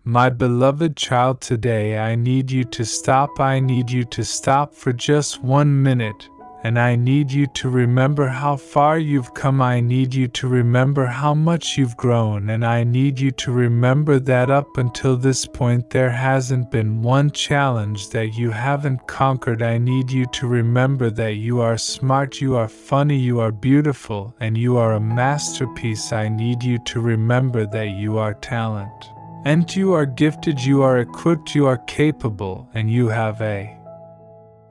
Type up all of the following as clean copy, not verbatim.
My beloved child, today I need you to stop. I need you to stop for just 1 minute. And I need you to remember how far you've come. I need you to remember how much you've grown. And I need you to remember that up until this point there hasn't been one challenge that you haven't conquered. I need you to remember that you are smart, you are funny, you are beautiful, and you are a masterpiece. I need you to remember that you are talent. And you are gifted, you are equipped, you are capable, and you have a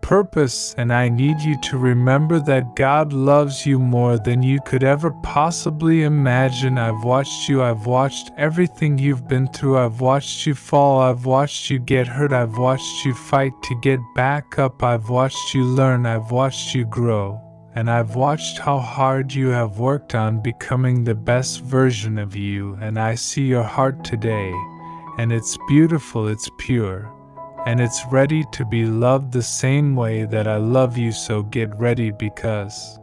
purpose. And I need you to remember that God loves you more than you could ever possibly imagine. I've watched you, I've watched everything you've been through. I've watched you fall, I've watched you get hurt, I've watched you fight to get back up, I've watched you learn, I've watched you grow, and I've watched how hard you have worked on becoming the best version of you. And I see your heart today, and it's beautiful, it's pure, and it's ready to be loved the same way that I love you. So get ready, because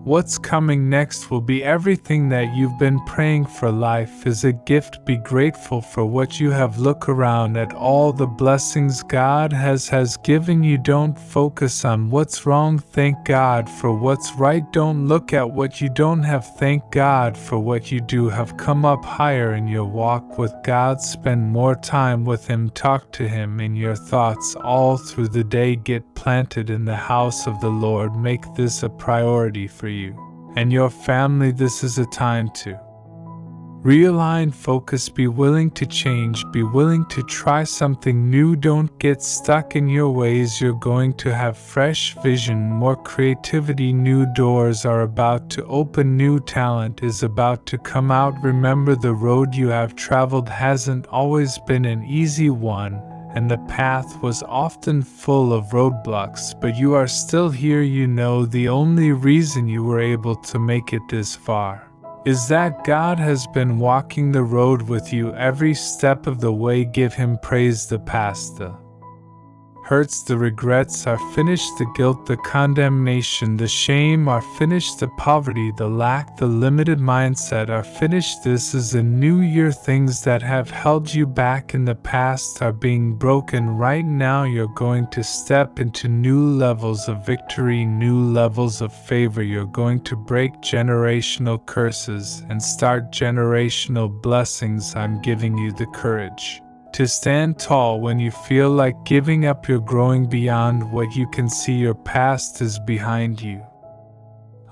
what's coming next will be everything that you've been praying for. Life is a gift. Be grateful for what you have. Look around at all the blessings God has given you. Don't focus on what's wrong. Thank God for what's right. Don't look at what you don't have. Thank God for what you do have. Come up higher in your walk with God. Spend more time with Him. Talk to Him in your thoughts all through the day. Get planted in the house of the Lord. Make this a priority for you and your family. This is a time to realign, focus, be willing to change, be willing to try something new. Don't get stuck in your ways. You're going to have fresh vision, more creativity. New doors are about to open, new talent is about to come out. Remember, the road you have traveled hasn't always been an easy one, and the path was often full of roadblocks, but you are still here. You know the only reason you were able to make it this far is that God has been walking the road with you every step of the way. Give Him praise. The past, the hurts, the regrets are finished. The guilt, the condemnation, the shame are finished. The poverty, the lack, the limited mindset are finished. This is a new year. Things that have held you back in the past are being broken right now. You're going to step into new levels of victory, new levels of favor. You're going to break generational curses and start generational blessings. I'm giving you the courage to stand tall when you feel like giving up. You're growing beyond what you can see. Your past is behind you.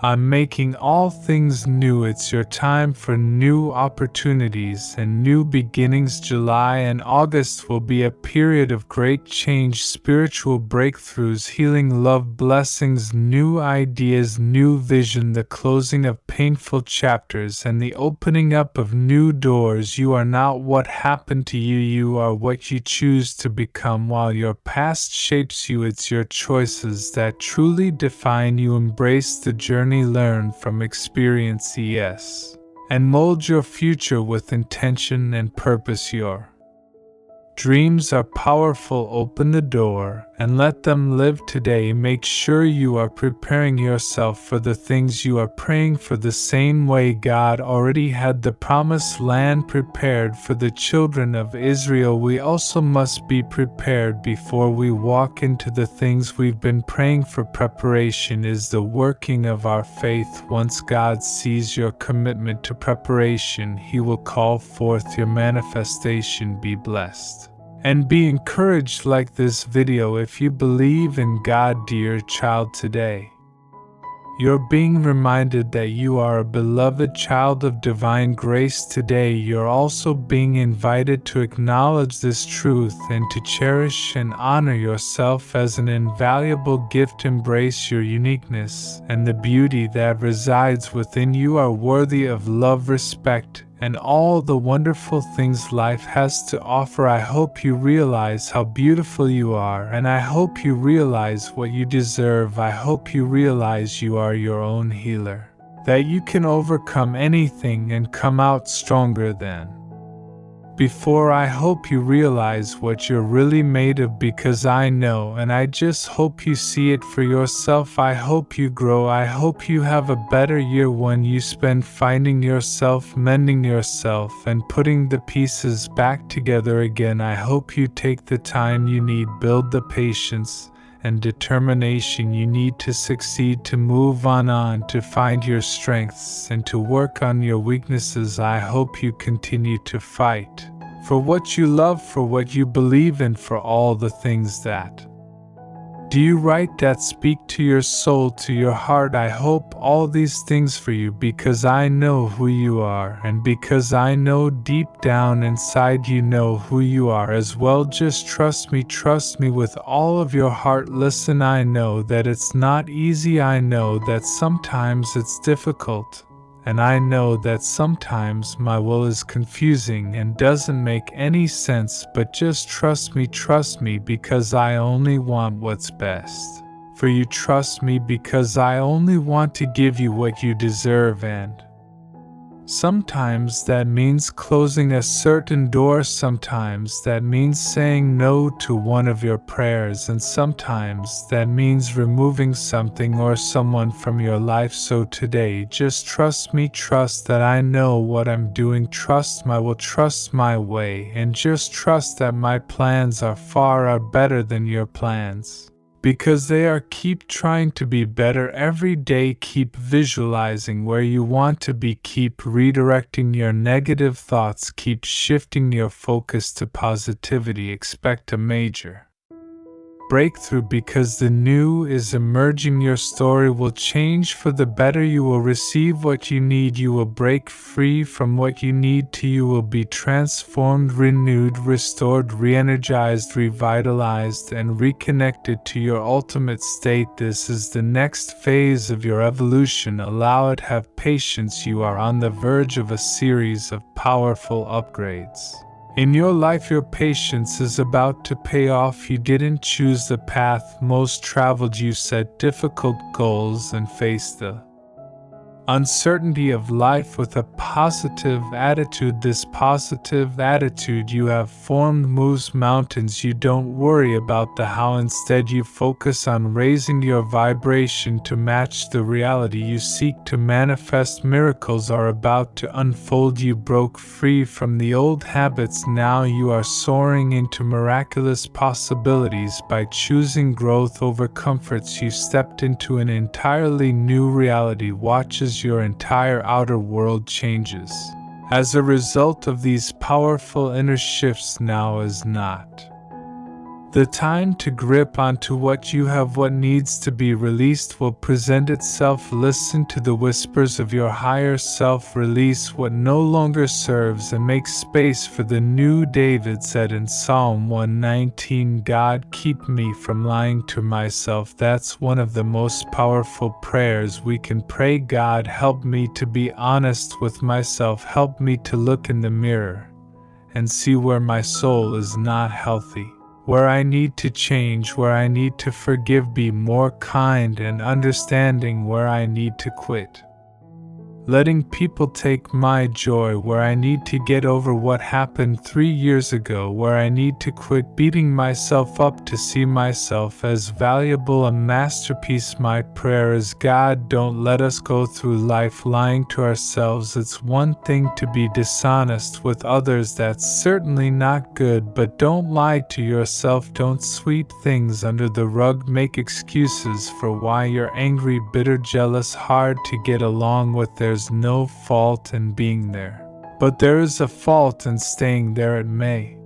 I'm making all things new. It's your time for new opportunities and new beginnings. July and August will be a period of great change, spiritual breakthroughs, healing, love, blessings, new ideas, new vision, the closing of painful chapters and the opening up of new doors. You are not what happened to you. You are what you choose to become. While your past shapes you, it's your choices that truly define you. Embrace the journey. Learn from experience, yes, and mold your future with intention and purpose. Your dreams are powerful. Open the door and let them live today. Make sure you are preparing yourself for the things you are praying for. The same way God already had the promised land prepared for the children of Israel, we also must be prepared before we walk into the things we've been praying for. Preparation is the working of our faith. Once God sees your commitment to preparation, He will call forth your manifestation. Be blessed and be encouraged. Like this video if you believe in God. Dear child, today you're being reminded that you are a beloved child of divine grace. Today you're also being invited to acknowledge this truth and to cherish and honor yourself as an invaluable gift. Embrace your uniqueness and the beauty that resides within you. Are worthy of love, respect, and all the wonderful things life has to offer. I hope you realize how beautiful you are, and I hope you realize what you deserve. I hope you realize you are your own healer, that you can overcome anything and come out stronger than before. I hope you realize what you're really made of, because I know, and I just hope you see it for yourself. I hope you grow. I hope you have a better year, one you spend finding yourself, mending yourself, and putting the pieces back together again. I hope you take the time you need, build the patience and determination you need to succeed, to move on, to find your strengths and to work on your weaknesses. I hope you continue to fight for what you love, for what you believe in, for all the things that do you right, that speak to your soul, to your heart. I hope all these things for you, because I know who you are, and because I know deep down inside you know who you are as well. Just trust me with all of your heart. Listen, I know that it's not easy. I know that sometimes it's difficult. And I know that sometimes my will is confusing and doesn't make any sense, but just trust me, because I only want what's best for you. Trust me, because I only want to give you what you deserve, and sometimes that means closing a certain door, sometimes that means saying no to one of your prayers, and sometimes that means removing something or someone from your life. So today, just trust me, trust that I know what I'm doing, trust my will, trust my way, and just trust that my plans are far better than your plans. Because they are. Keep trying to be better every day, keep visualizing where you want to be, keep redirecting your negative thoughts, keep shifting your focus to positivity. Expect a major breakthrough, because the new is emerging. Your story will change for the better. You will receive what you need. You will break free from what you need to. You will be transformed, renewed, restored, re-energized, revitalized, and reconnected to your ultimate state. This is the next phase of your evolution. Allow it. Have patience. You are on the verge of a series of powerful upgrades in your life. Your patience is about to pay off. You didn't choose the path most traveled. You set difficult goals and faced the uncertainty of life with a positive attitude. This positive attitude you have formed moves mountains. You don't worry about the how, instead you focus on raising your vibration to match the reality you seek to manifest. Miracles are about to unfold. You broke free from the old habits. Now you are soaring into miraculous possibilities. By choosing growth over comforts, you stepped into an entirely new reality. Watch as your entire outer world changes. As a result of these powerful inner shifts, now is not the time to grip onto what you have. What needs to be released will present itself. Listen to the whispers of your higher self. Release what no longer serves and make space for the new. David said in Psalm 119, God, keep me from lying to myself. That's one of the most powerful prayers we can pray. God, help me to be honest with myself. Help me to look in the mirror and see where my soul is not healthy, where I need to change, where I need to forgive, be more kind and understanding, where I need to quit letting people take my joy, where I need to get over what happened 3 years ago, where I need to quit beating myself up, to see myself as valuable, a masterpiece. My prayer is, God, don't let us go through life lying to ourselves. It's one thing to be dishonest with others, that's certainly not good, but don't lie to yourself. Don't sweep things under the rug, make excuses for why you're angry, bitter, jealous, hard to get along with. There's no fault in being there, but there is a fault in staying there. It may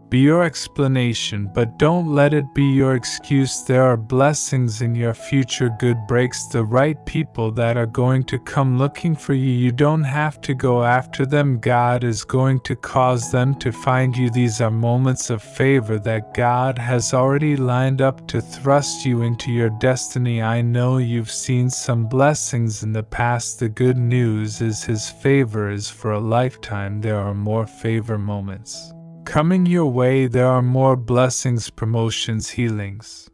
be your explanation, but don't let it be your excuse. There are blessings in your future. Good breaks, the right people that are going to come looking for you. You don't have to go after them. God is going to cause them to find you. These are moments of favor that God has already lined up to thrust you into your destiny. I know you've seen some blessings in the past. The good news is His favor is for a lifetime. There are more favor moments coming your way. There are more blessings, promotions, healings,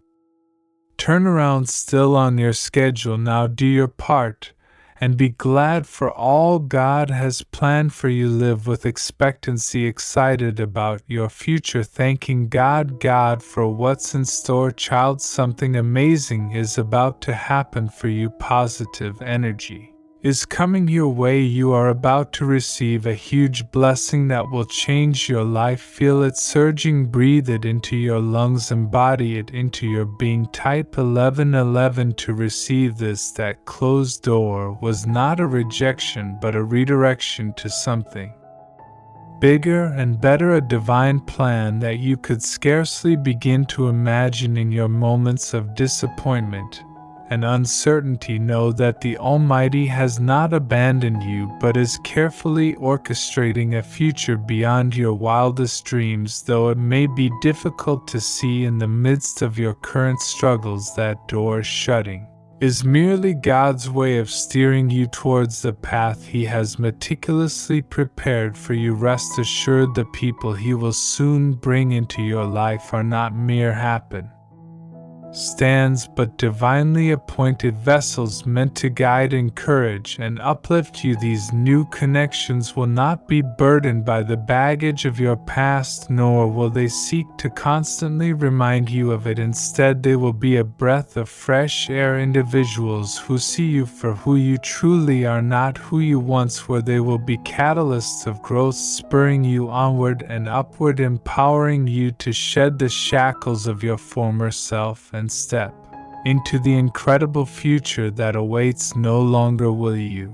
turnarounds still on your schedule. Now do your part and be glad for all God has planned for you. Live with expectancy, excited about your future, thanking God for what's in store. Child, something amazing is about to happen for you. Positive energy is coming your way. You are about to receive a huge blessing that will change your life. Feel it surging, breathe it into your lungs, embody it into your being. Type 1111 to receive this. That closed door was not a rejection but a redirection to something bigger and better, a divine plan that you could scarcely begin to imagine. In your moments of disappointment and uncertainty, know that the Almighty has not abandoned you but is carefully orchestrating a future beyond your wildest dreams. Though it may be difficult to see in the midst of your current struggles, that door shutting is merely God's way of steering you towards the path He has meticulously prepared for you. Rest assured, the people He will soon bring into your life are not mere stands but divinely appointed vessels meant to guide, encourage, and uplift you. These new connections will not be burdened by the baggage of your past, nor will they seek to constantly remind you of it. Instead, they will be a breath of fresh air, individuals who see you for who you truly are, not who you once were. They will be catalysts of growth, spurring you onward and upward, empowering you to shed the shackles of your former self and step into the incredible future that awaits. No longer will you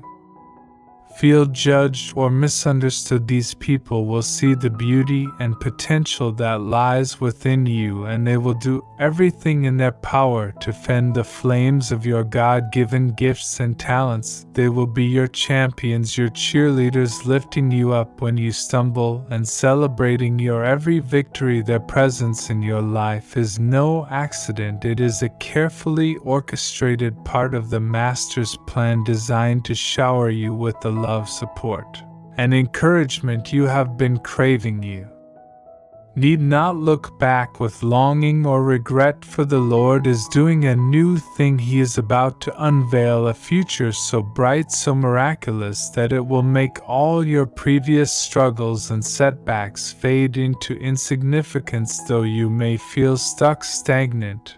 feel judged or misunderstood. These people will see the beauty and potential that lies within you, and they will do everything in their power to fan the flames of your God-given gifts and talents. They will be your champions, your cheerleaders, lifting you up when you stumble and celebrating your every victory. Their presence in your life is no accident. It is a carefully orchestrated part of the Master's plan, designed to shower you with the love, support, and encouragement you have been craving. You need not look back with longing or regret, for the Lord is doing a new thing. He is about to unveil a future so bright, so miraculous, that it will make all your previous struggles and setbacks fade into insignificance. Though you may feel stuck, stagnant,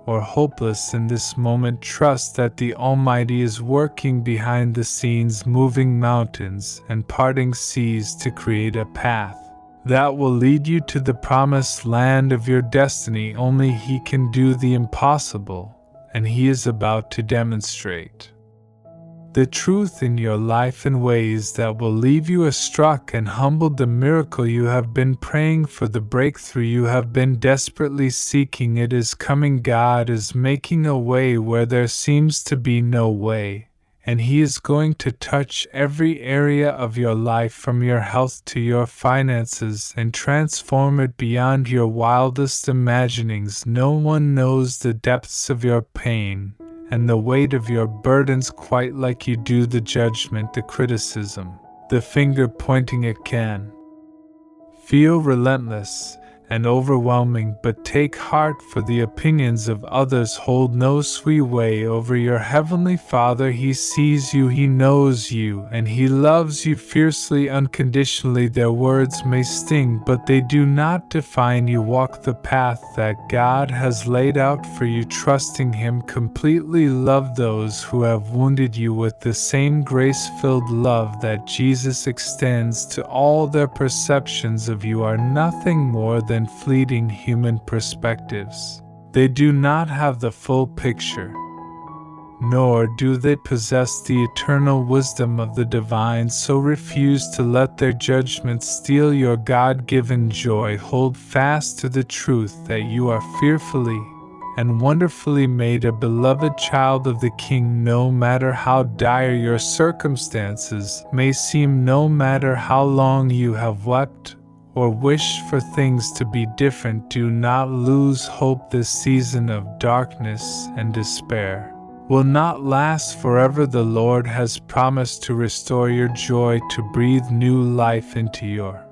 or hopeless in this moment, trust that the Almighty is working behind the scenes, moving mountains and parting seas to create a path that will lead you to the promised land of your destiny. Only He can do the impossible, and He is about to demonstrate the truth in your life in ways that will leave you awestruck and humbled. The miracle you have been praying for, the breakthrough you have been desperately seeking, it is coming. God is making a way where there seems to be no way, and He is going to touch every area of your life, from your health to your finances, and transform it beyond your wildest imaginings. No one knows the depths of your pain and the weight of your burdens quite like you do. The judgment, the criticism, the finger pointing, it can feel relentless and overwhelming, but take heart, for the opinions of others hold no sway over your Heavenly Father. He sees you, He knows you, and He loves you fiercely, unconditionally. Their words may sting, but they do not define you. Walk the path that God has laid out for you, trusting Him completely. Love those who have wounded you with the same grace-filled love that Jesus extends to all. Their perceptions of you are nothing more than fleeting human perspectives. They do not have the full picture, nor do they possess the eternal wisdom of the divine. So refuse to let their judgments steal your God-given joy. Hold fast to the truth that you are fearfully and wonderfully made, a beloved child of the King. No matter how dire your circumstances may seem, no matter how long you have wept or wish for things to be different, do not lose hope. This season of darkness and despair will not last forever. The Lord has promised to restore your joy, to breathe new life into your